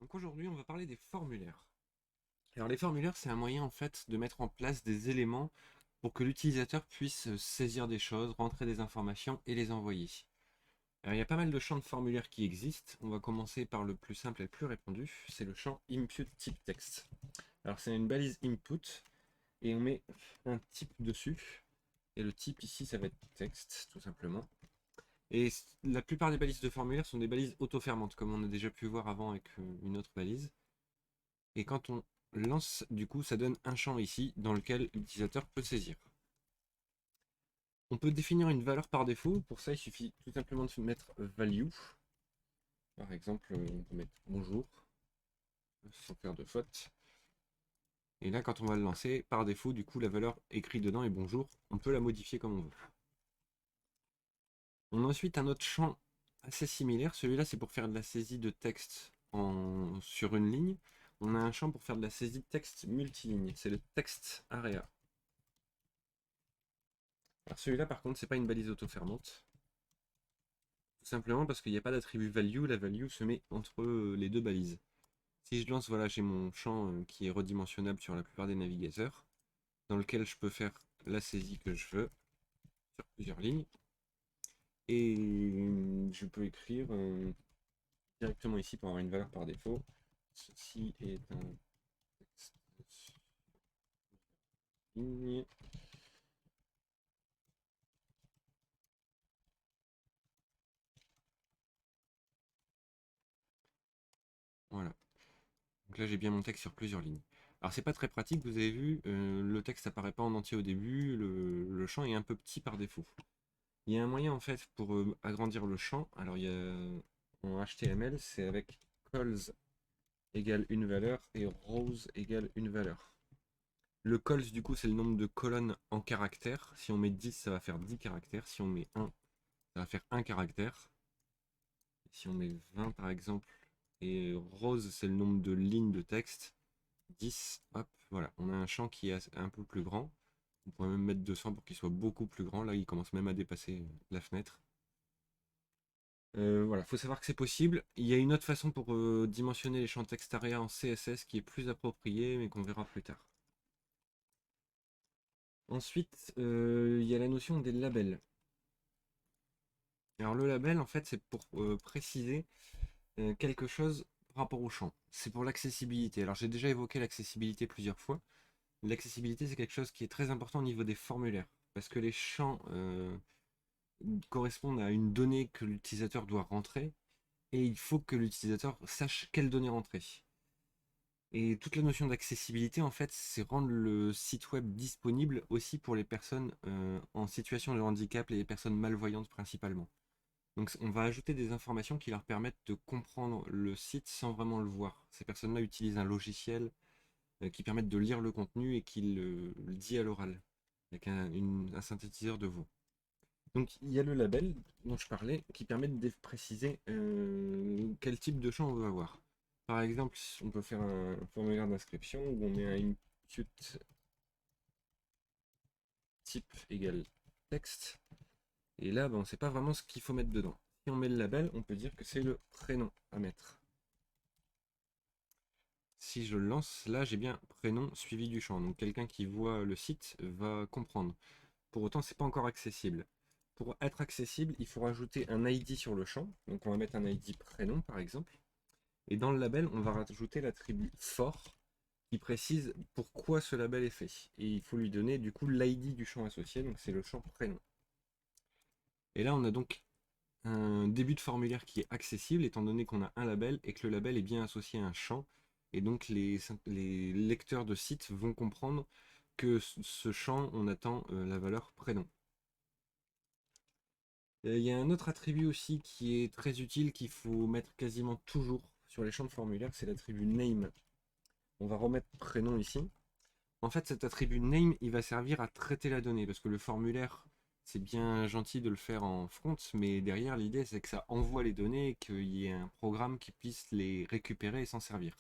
Donc aujourd'hui, on va parler des formulaires. Alors les formulaires, c'est un moyen en fait de mettre en place des éléments pour que l'utilisateur puisse saisir des choses, rentrer des informations et les envoyer. Alors il y a pas mal de champs de formulaires qui existent. On va commencer par le plus simple et le plus répandu, c'est le champ input type text. Alors c'est une balise input et on met un type dessus. Et le type ici, ça va être texte, tout simplement. Et la plupart des balises de formulaires sont des balises auto-fermantes, comme on a déjà pu voir avant avec une autre balise. Et quand on lance, du coup, ça donne un champ ici dans lequel l'utilisateur peut saisir. On peut définir une valeur par défaut. Pour ça, il suffit tout simplement de mettre value. Par exemple, on peut mettre bonjour, sans faire de faute. Et là, quand on va le lancer, par défaut, du coup, la valeur écrite dedans est bonjour. On peut la modifier comme on veut. On a ensuite un autre champ assez similaire. Celui-là, c'est pour faire de la saisie de texte sur une ligne. On a un champ pour faire de la saisie de texte multiligne. C'est le text area. Alors celui-là, par contre, c'est pas une balise auto-fermante. Tout simplement parce qu'il n'y a pas d'attribut value. La value se met entre les deux balises. Si je lance, voilà, j'ai mon champ qui est redimensionnable sur la plupart des navigateurs, dans lequel je peux faire la saisie que je veux sur plusieurs lignes. Et je peux écrire directement ici pour avoir une valeur par défaut. Ceci est un texte ligne. Voilà. Donc là, j'ai bien mon texte sur plusieurs lignes. Alors, c'est pas très pratique, vous avez vu, le texte apparaît pas en entier au début, le champ est un peu petit par défaut. Il y a un moyen en fait pour agrandir le champ. Alors, il y a en HTML, c'est avec calls égale une valeur et rows égale une valeur. Le calls, du coup, c'est le nombre de colonnes en caractères. Si on met 10, ça va faire 10 caractères. Si on met 1, ça va faire 1 caractère. Si on met 20, par exemple, et rows, c'est le nombre de lignes de texte. 10, hop, voilà, on a un champ qui est un peu plus grand. On pourrait même mettre 200 pour qu'il soit beaucoup plus grand. Là, il commence même à dépasser la fenêtre. Voilà, faut savoir que c'est possible. Il y a une autre façon pour dimensionner les champs texte area en CSS qui est plus appropriée, mais qu'on verra plus tard. Ensuite, il y a la notion des labels. Alors le label, en fait, c'est pour préciser quelque chose par rapport au champ. C'est pour l'accessibilité. Alors j'ai déjà évoqué l'accessibilité plusieurs fois. L'accessibilité, c'est quelque chose qui est très important au niveau des formulaires, parce que les champs correspondent à une donnée que l'utilisateur doit rentrer, et il faut que l'utilisateur sache quelle donnée rentrer. Et toute la notion d'accessibilité, en fait, c'est rendre le site web disponible aussi pour les personnes en situation de handicap et les personnes malvoyantes principalement. Donc on va ajouter des informations qui leur permettent de comprendre le site sans vraiment le voir. Ces personnes-là utilisent un logiciel qui permettent de lire le contenu et qui le dit à l'oral, avec un synthétiseur de voix. Donc il y a le label dont je parlais qui permet de préciser quel type de champ on veut avoir. Par exemple, on peut faire un formulaire d'inscription où on met un input type égale texte. Et là, ben, on ne sait pas vraiment ce qu'il faut mettre dedans. Si on met le label, on peut dire que c'est le prénom à mettre. Si je le lance, là j'ai bien prénom suivi du champ. Donc quelqu'un qui voit le site va comprendre. Pour autant, c'est pas encore accessible. Pour être accessible, il faut rajouter un ID sur le champ. Donc on va mettre un ID prénom par exemple. Et dans le label, on va rajouter l'attribut for qui précise pourquoi ce label est fait. Et il faut lui donner du coup l'ID du champ associé, donc c'est le champ prénom. Et là, on a donc un début de formulaire qui est accessible étant donné qu'on a un label et que le label est bien associé à un champ. Et donc les lecteurs de sites vont comprendre que ce champ, on attend la valeur prénom. Il y a un autre attribut aussi qui est très utile, qu'il faut mettre quasiment toujours sur les champs de formulaire, c'est l'attribut name. On va remettre prénom ici. En fait, cet attribut name, il va servir à traiter la donnée, parce que le formulaire, c'est bien gentil de le faire en front, mais derrière, l'idée, c'est que ça envoie les données et qu'il y ait un programme qui puisse les récupérer et s'en servir.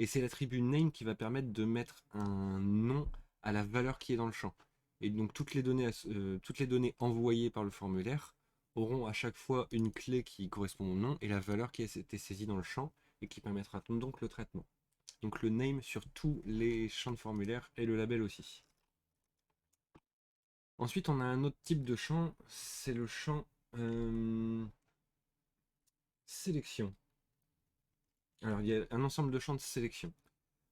Et c'est l'attribut name qui va permettre de mettre un nom à la valeur qui est dans le champ. Et donc toutes les données envoyées par le formulaire auront à chaque fois une clé qui correspond au nom et la valeur qui a été saisie dans le champ. et qui permettra donc le traitement. Donc le name sur tous les champs de formulaire et le label aussi. Ensuite, on a un autre type de champ, c'est le champ sélection. Alors, il y a un ensemble de champs de sélection.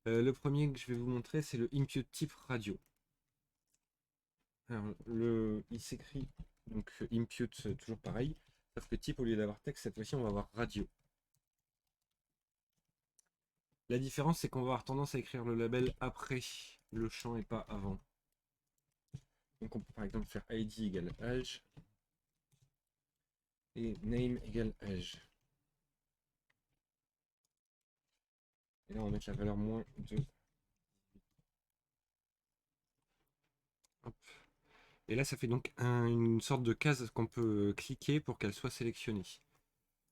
Le premier que je vais vous montrer, c'est le input type radio. Alors, il s'écrit donc input, toujours pareil, sauf que type, au lieu d'avoir texte, cette fois-ci, on va avoir radio. La différence, c'est qu'on va avoir tendance à écrire le label après le champ et pas avant. Donc, on peut par exemple faire ID égale âge et name égale âge. Et là, on va mettre la valeur moins de. Hop. Et là, ça fait donc une sorte de case qu'on peut cliquer pour qu'elle soit sélectionnée.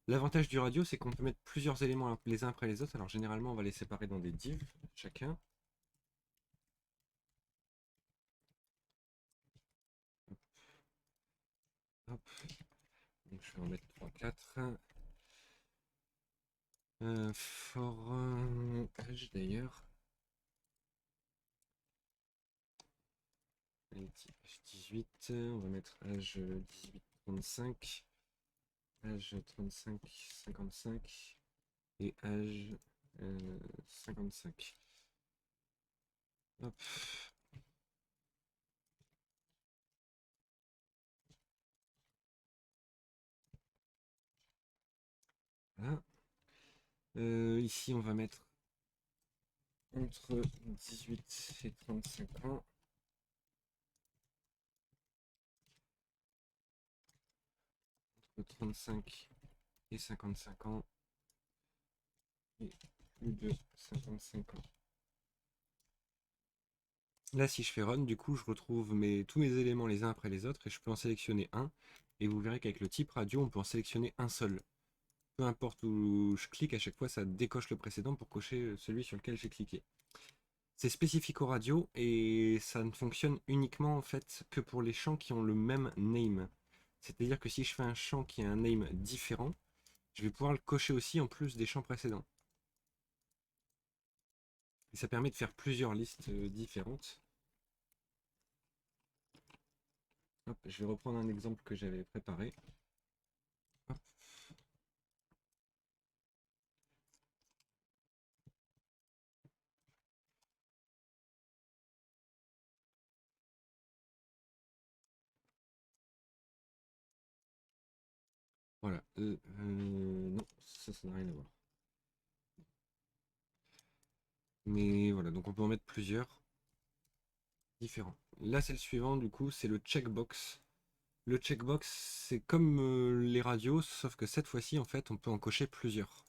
L'avantage du radio, c'est qu'on peut mettre plusieurs éléments les uns après les autres. Alors généralement, on va les séparer dans des divs, chacun. Hop. Donc je vais en mettre 3, 4. For âge d'ailleurs. Âge 18. On va mettre âge 18, 35. Âge 35, 55. Et âge 55. Hop. Voilà. Ici, on va mettre entre 18 et 35 ans. Entre 35 et 55 ans. Et plus de 55 ans. Là, si je fais run, du coup, je retrouve tous mes éléments les uns après les autres et je peux en sélectionner un. Et vous verrez qu'avec le type radio, on peut en sélectionner un seul. Peu importe où je clique, à chaque fois, ça décoche le précédent pour cocher celui sur lequel j'ai cliqué. C'est spécifique aux radios et ça ne fonctionne uniquement en fait que pour les champs qui ont le même name. C'est-à-dire que si je fais un champ qui a un name différent, je vais pouvoir le cocher aussi en plus des champs précédents. Et ça permet de faire plusieurs listes différentes. Hop, je vais reprendre un exemple que j'avais préparé. Hop. Voilà. Non, ça n'a rien à voir. Mais voilà, donc on peut en mettre plusieurs différents. Là, c'est le suivant, du coup, c'est le checkbox. Le checkbox, c'est comme les radios, sauf que cette fois-ci, en fait, on peut en cocher plusieurs.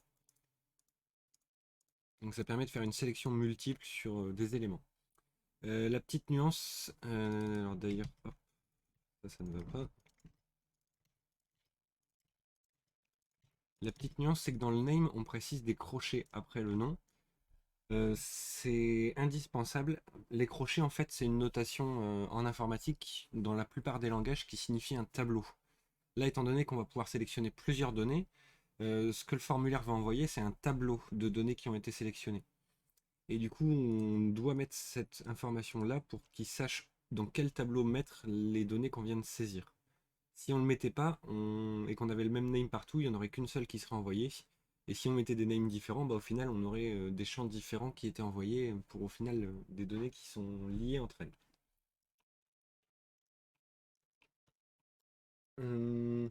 Donc ça permet de faire une sélection multiple sur des éléments. La petite nuance, alors d'ailleurs, hop, ça ne va pas. La petite nuance, c'est que dans le name, on précise des crochets après le nom. C'est indispensable. Les crochets, en fait, c'est une notation en informatique dans la plupart des langages qui signifie un tableau. Là, étant donné qu'on va pouvoir sélectionner plusieurs données, ce que le formulaire va envoyer, c'est un tableau de données qui ont été sélectionnées. Et du coup, on doit mettre cette information-là pour qu'il sache dans quel tableau mettre les données qu'on vient de saisir. Si on ne le mettait pas et qu'on avait le même name partout, il n'y en aurait qu'une seule qui serait envoyée. Et si on mettait des names différents, bah, au final, on aurait des champs différents qui étaient envoyés pour au final des données qui sont liées entre elles. Hum,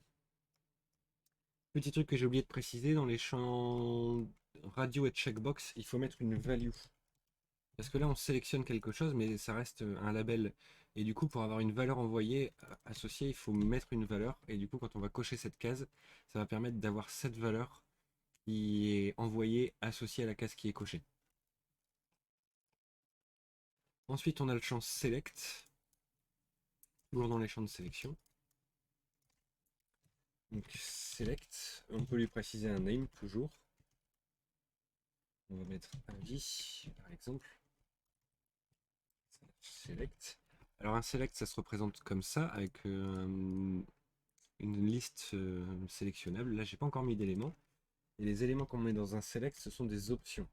Petit truc que j'ai oublié de préciser, dans les champs radio et checkbox, il faut mettre une value. Parce que là, on sélectionne quelque chose, mais ça reste un label. Et du coup, pour avoir une valeur envoyée associée, il faut mettre une valeur. Et du coup, quand on va cocher cette case, ça va permettre d'avoir cette valeur qui est envoyée associée à la case qui est cochée. Ensuite, on a le champ select, toujours dans les champs de sélection. Donc select, on peut lui préciser un name toujours. On va mettre un vie, par exemple. Select. Alors un select, ça se représente comme ça, avec une liste sélectionnable. Là, j'ai pas encore mis d'éléments. Et les éléments qu'on met dans un select, ce sont des options.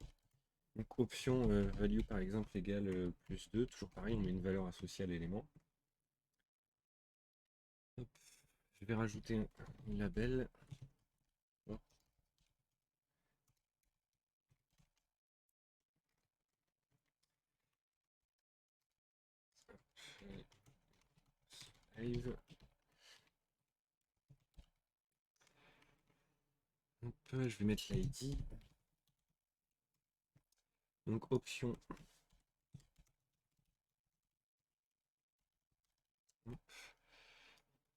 Donc option value par exemple égale plus 2, toujours pareil, on met une valeur associée à l'élément. Hop. Je vais rajouter un label. Hop. Live. Hop, je vais mettre l'ID. Donc option. Hop.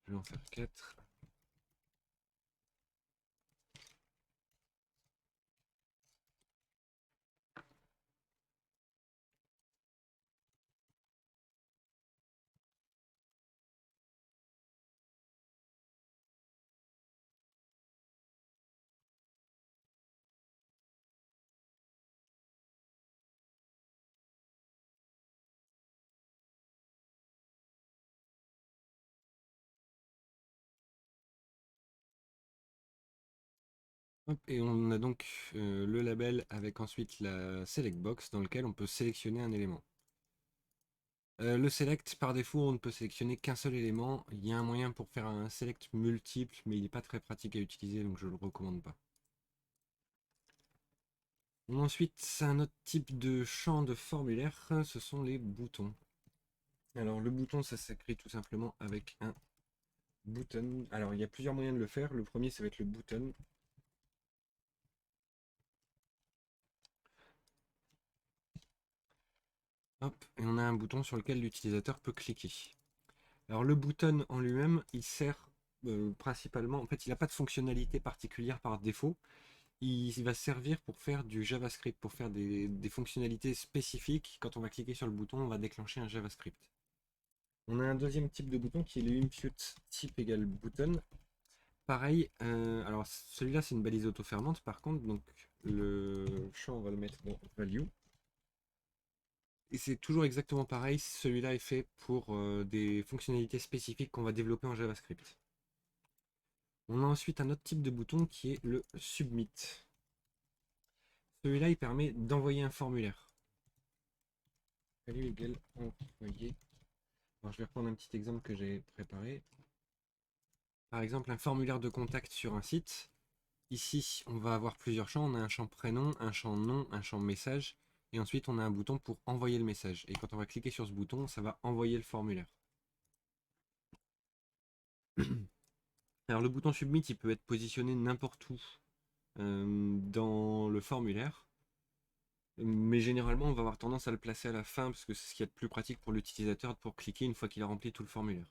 Je vais en faire 4. Hop, et on a donc le label avec ensuite la select box dans lequel on peut sélectionner un élément. Le select, par défaut, on ne peut sélectionner qu'un seul élément. Il y a un moyen pour faire un select multiple, mais il n'est pas très pratique à utiliser, donc je ne le recommande pas. Ensuite, c'est un autre type de champ de formulaire, ce sont les boutons. Alors le bouton, ça s'écrit tout simplement avec un button. Alors il y a plusieurs moyens de le faire. Le premier, ça va être le button. Hop, et on a un bouton sur lequel l'utilisateur peut cliquer. Alors le button en lui-même, il sert principalement, en fait il n'a pas de fonctionnalité particulière par défaut, il va servir pour faire du JavaScript, pour faire des fonctionnalités spécifiques. Quand on va cliquer sur le bouton, on va déclencher un JavaScript. On a un deuxième type de bouton qui est le impute type égale button. Pareil, alors celui-là c'est une balise auto-fermante par contre, donc le champ on va le mettre dans value. Et c'est toujours exactement pareil, celui-là est fait pour des fonctionnalités spécifiques qu'on va développer en JavaScript. On a ensuite un autre type de bouton qui est le submit. Celui-là il permet d'envoyer un formulaire. Value égale envoyer. Alors je vais reprendre un petit exemple que j'ai préparé. Par exemple un formulaire de contact sur un site. Ici on va avoir plusieurs champs, on a un champ prénom, un champ nom, un champ message. Et ensuite on a un bouton pour envoyer le message. Et quand on va cliquer sur ce bouton, ça va envoyer le formulaire. Alors le bouton submit, il peut être positionné n'importe où dans le formulaire. Mais généralement, on va avoir tendance à le placer à la fin parce que c'est ce qui est le plus pratique pour l'utilisateur pour cliquer une fois qu'il a rempli tout le formulaire.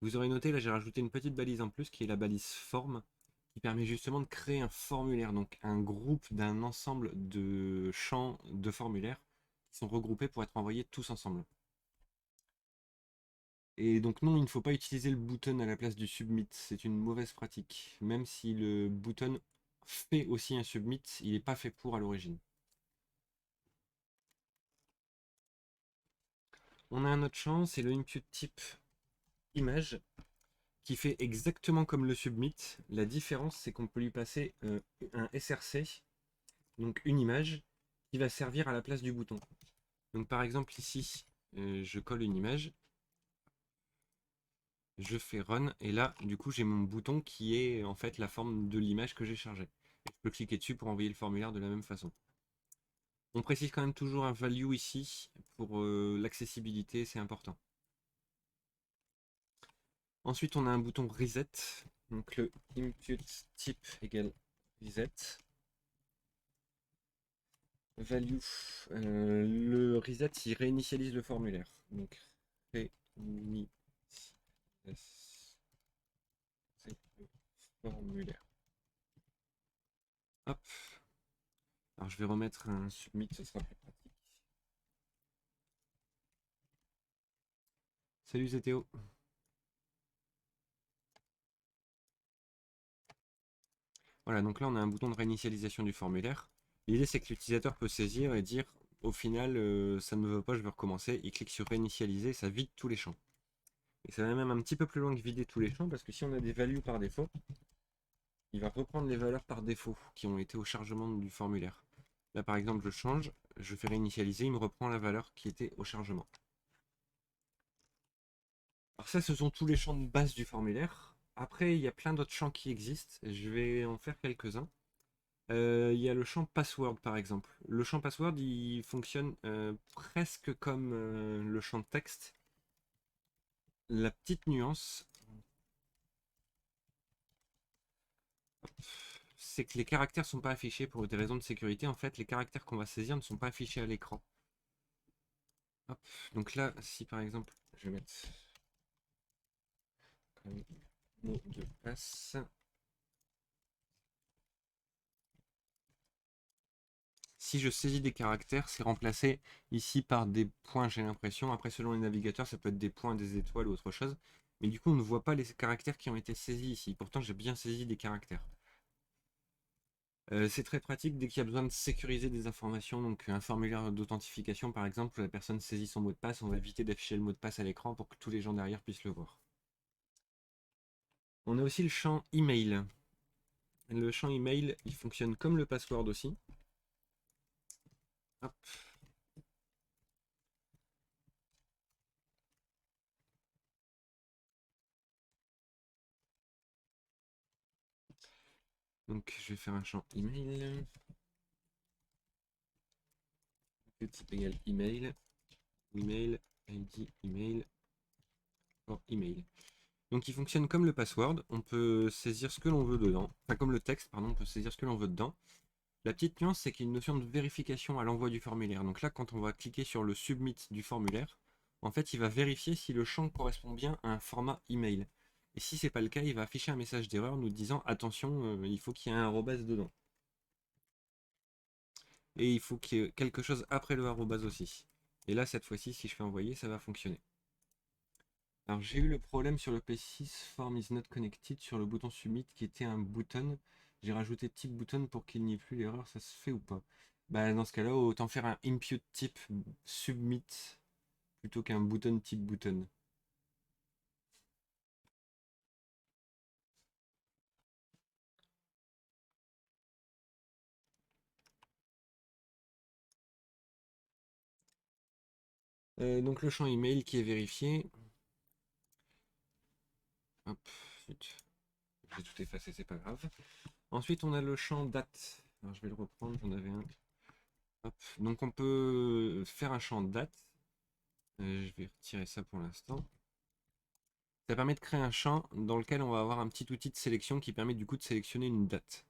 Vous aurez noté, là j'ai rajouté une petite balise en plus qui est la balise forme qui permet justement de créer un formulaire, donc un groupe d'un ensemble de champs de formulaires qui sont regroupés pour être envoyés tous ensemble. Et donc non, il ne faut pas utiliser le button à la place du submit, c'est une mauvaise pratique. Même si le button fait aussi un submit, il n'est pas fait pour à l'origine. On a un autre champ, c'est le input type image, qui fait exactement comme le submit. La différence, c'est qu'on peut lui passer un src, donc une image, qui va servir à la place du bouton. Donc par exemple ici, je colle une image, je fais run, et là, du coup, j'ai mon bouton qui est en fait la forme de l'image que j'ai chargée. Et je peux cliquer dessus pour envoyer le formulaire de la même façon. On précise quand même toujours un value ici pour l'accessibilité, c'est important. Ensuite, on a un bouton reset. Donc le input type égale reset. Value. Le reset, il réinitialise le formulaire. Donc réinitialiser le formulaire. Hop. Alors je vais remettre un submit, ce sera plus pratique. Salut, c'est Théo. Voilà, donc là on a un bouton de réinitialisation du formulaire. L'idée c'est que l'utilisateur peut saisir et dire au final ça ne me veut pas, je veux recommencer. Il clique sur réinitialiser, ça vide tous les champs. Et ça va même un petit peu plus loin que vider tous les champs parce que si on a des values par défaut, il va reprendre les valeurs par défaut qui ont été au chargement du formulaire. Là par exemple je change, je fais réinitialiser, il me reprend la valeur qui était au chargement. Alors ça ce sont tous les champs de base du formulaire. Après il y a plein d'autres champs qui existent, je vais en faire quelques-uns. Il y a le champ password par exemple. Le champ password il fonctionne presque comme le champ texte. La petite nuance, c'est que les caractères sont pas affichés pour des raisons de sécurité. En fait, les caractères qu'on va saisir ne sont pas affichés à l'écran. Hop. Donc là, si par exemple, je vais mettre comme mot de passe. Si je saisis des caractères, c'est remplacé ici par des points, j'ai l'impression. Après, selon les navigateurs, ça peut être des points, des étoiles ou autre chose. Mais du coup, on ne voit pas les caractères qui ont été saisis ici. Pourtant, j'ai bien saisi des caractères. C'est très pratique dès qu'il y a besoin de sécuriser des informations, donc un formulaire d'authentification par exemple, où la personne saisit son mot de passe, on va éviter d'afficher le mot de passe à l'écran pour que tous les gens derrière puissent le voir. On a aussi le champ email. Le champ email, il fonctionne comme le password aussi. Hop. Donc je vais faire un champ email. Le type égale email. Email, ID, email, or email. Donc il fonctionne comme le password, on peut saisir ce que l'on veut dedans. Enfin comme le texte, pardon, on peut saisir ce que l'on veut dedans. La petite nuance, c'est qu'il y a une notion de vérification à l'envoi du formulaire. Donc là, quand on va cliquer sur le submit du formulaire, en fait, il va vérifier si le champ correspond bien à un format email. Et si c'est pas le cas, il va afficher un message d'erreur nous disant attention, il faut qu'il y ait un arrobase dedans. Et il faut qu'il y ait quelque chose après le arrobase aussi. Et là, cette fois-ci, si je fais envoyer, ça va fonctionner. Alors j'ai eu le problème sur le P6 Form is not connected sur le bouton submit qui était un button. J'ai rajouté type button pour qu'il n'y ait plus l'erreur, ça se fait ou pas? Bah dans ce cas-là, autant faire un impute type submit plutôt qu'un button type button. Donc le champ email qui est vérifié. Hop, zut. J'ai tout effacé, c'est pas grave. Ensuite on a le champ date. Alors je vais le reprendre, j'en avais un. Hop. Donc on peut faire un champ date. Je vais retirer ça pour l'instant. Ça permet de créer un champ dans lequel on va avoir un petit outil de sélection qui permet du coup de sélectionner une date.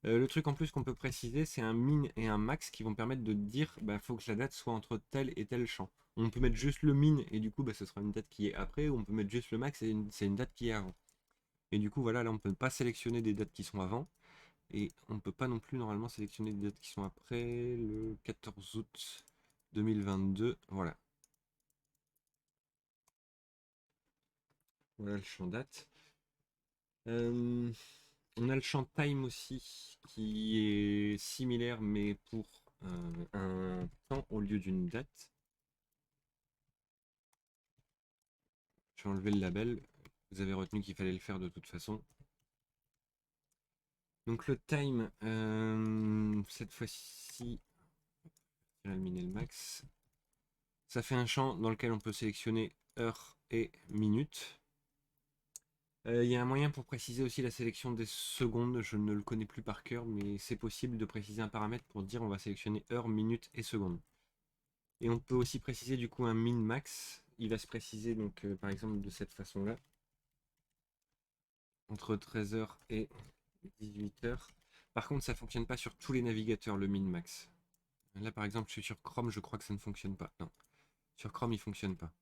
Le truc en plus qu'on peut préciser, c'est un min et un max qui vont permettre de dire bah faut que la date soit entre tel et tel champ. On peut mettre juste le min et du coup bah, ce sera une date qui est après, ou on peut mettre juste le max et c'est une date qui est avant. Et du coup voilà, là on peut pas sélectionner des dates qui sont avant, et on ne peut pas non plus normalement sélectionner des dates qui sont après le 14 août 2022. Voilà. Voilà le champ date. Euh, On a le champ time aussi, qui est similaire, mais pour un temps au lieu d'une date. Je vais enlever le label. Vous avez retenu qu'il fallait le faire de toute façon. Donc le time, cette fois-ci, je vais éliminer le max. Ça fait un champ dans lequel on peut sélectionner heure et minute. Il y a un moyen pour préciser aussi la sélection des secondes. Je ne le connais plus par cœur, mais c'est possible de préciser un paramètre pour dire on va sélectionner heure, minute et seconde. Et on peut aussi préciser du coup un min-max. Il va se préciser donc par exemple de cette façon-là. Entre 13h et 18h. Par contre, ça ne fonctionne pas sur tous les navigateurs, le min-max. Là par exemple, je suis sur Chrome, je crois que ça ne fonctionne pas. Non. Sur Chrome, il ne fonctionne pas.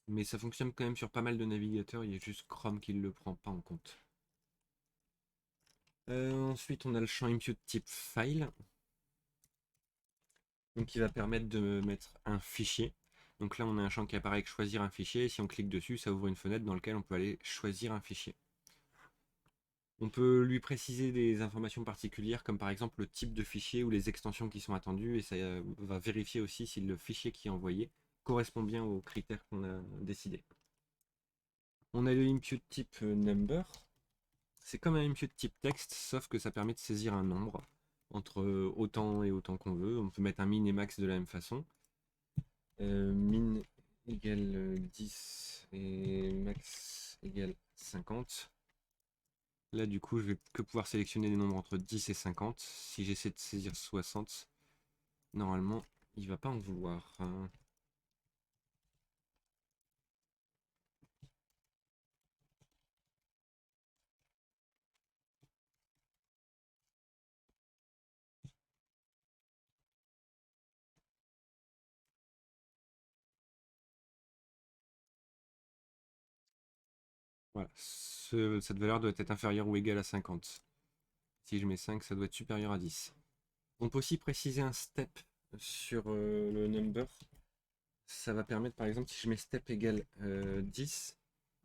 Mais ça fonctionne quand même sur pas mal de navigateurs, il y a juste Chrome qui ne le prend pas en compte. Ensuite, on a le champ impute type file. Donc qui va permettre de mettre un fichier. Donc là, on a un champ qui apparaît avec choisir un fichier. Et si on clique dessus, ça ouvre une fenêtre dans laquelle on peut aller choisir un fichier. On peut lui préciser des informations particulières, comme par exemple le type de fichier ou les extensions qui sont attendues. Et ça va vérifier aussi si le fichier qui est envoyé correspond bien aux critères qu'on a décidés. On a le input type number. C'est comme un input type texte, sauf que ça permet de saisir un nombre entre autant et autant qu'on veut. On peut mettre un min et max de la même façon. Min égale 10 et max égale 50. Là, du coup, je vais que pouvoir sélectionner des nombres entre 10 et 50. Si j'essaie de saisir 60, normalement, il va pas en vouloir, hein. Voilà, cette valeur doit être inférieure ou égale à 50. Si je mets 5, ça doit être supérieur à 10. On peut aussi préciser un step sur le number. Ça va permettre, par exemple, si je mets step égale 10,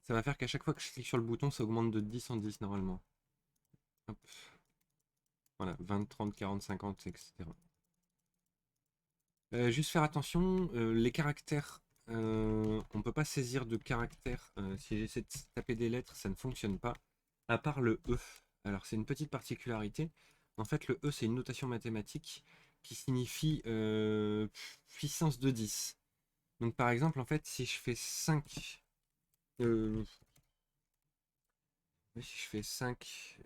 ça va faire qu'à chaque fois que je clique sur le bouton, ça augmente de 10 en 10 normalement. Hop. Voilà, 20, 30, 40, 50, etc. Juste faire attention, les caractères, on ne peut pas saisir de caractères. Si j'essaie de taper des lettres, ça ne fonctionne pas, à part le E. Alors c'est une petite particularité. En fait, le E, c'est une notation mathématique qui signifie puissance de 10. Donc par exemple, en fait, si je fais 5, euh, si je fais 5,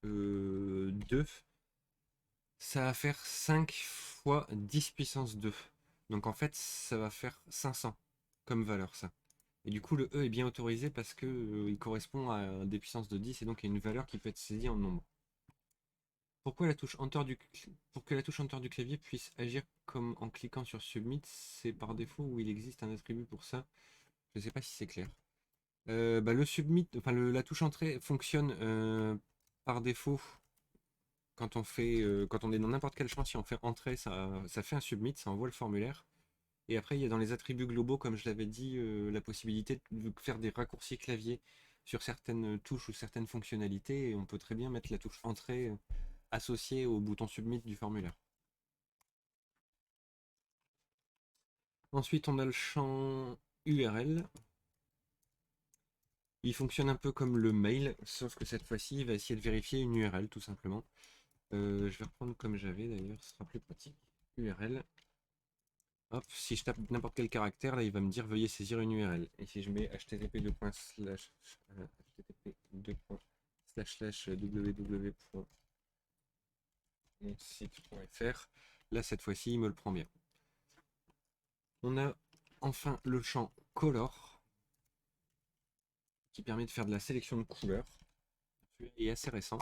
2, ça va faire 5 fois 10 puissance 2. Donc en fait, ça va faire 500 comme valeur, ça. Et du coup, le E est bien autorisé parce que il correspond à des puissances de 10 et donc à une valeur qui peut être saisie en nombre. Pourquoi la touche Enter pour que la touche Enter du clavier puisse agir comme en cliquant sur Submit, c'est par défaut ou il existe un attribut pour ça? Je ne sais pas si c'est clair. Le Submit, enfin la touche Entrée fonctionne par défaut quand on est dans n'importe quel champ. Si on fait Entrée, ça fait un Submit, ça envoie le formulaire. Et après, il y a dans les attributs globaux, comme je l'avais dit, la possibilité de faire des raccourcis clavier sur certaines touches ou certaines fonctionnalités. Et on peut très bien mettre la touche Entrée associée au bouton Submit du formulaire. Ensuite, on a le champ URL. Il fonctionne un peu comme le mail, sauf que cette fois-ci, il va essayer de vérifier une URL tout simplement. Je vais reprendre comme j'avais d'ailleurs, ce sera plus pratique. URL. Hop, si je tape n'importe quel caractère, là, il va me dire veuillez saisir une URL. Et si je mets http://www.site.fr, là, cette fois-ci, il me le prend bien. On a enfin le champ color qui permet de faire de la sélection de couleurs. Il est assez récent.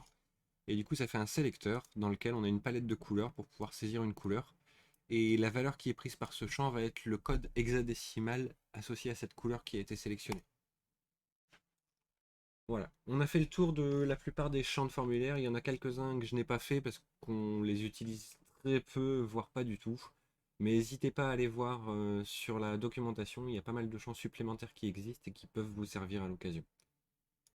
Et du coup, ça fait un sélecteur dans lequel on a une palette de couleurs pour pouvoir saisir une couleur. Et la valeur qui est prise par ce champ va être le code hexadécimal associé à cette couleur qui a été sélectionnée. Voilà, on a fait le tour de la plupart des champs de formulaire. Il y en a quelques-uns que je n'ai pas fait parce qu'on les utilise très peu, voire pas du tout. Mais n'hésitez pas à aller voir sur la documentation, il y a pas mal de champs supplémentaires qui existent et qui peuvent vous servir à l'occasion.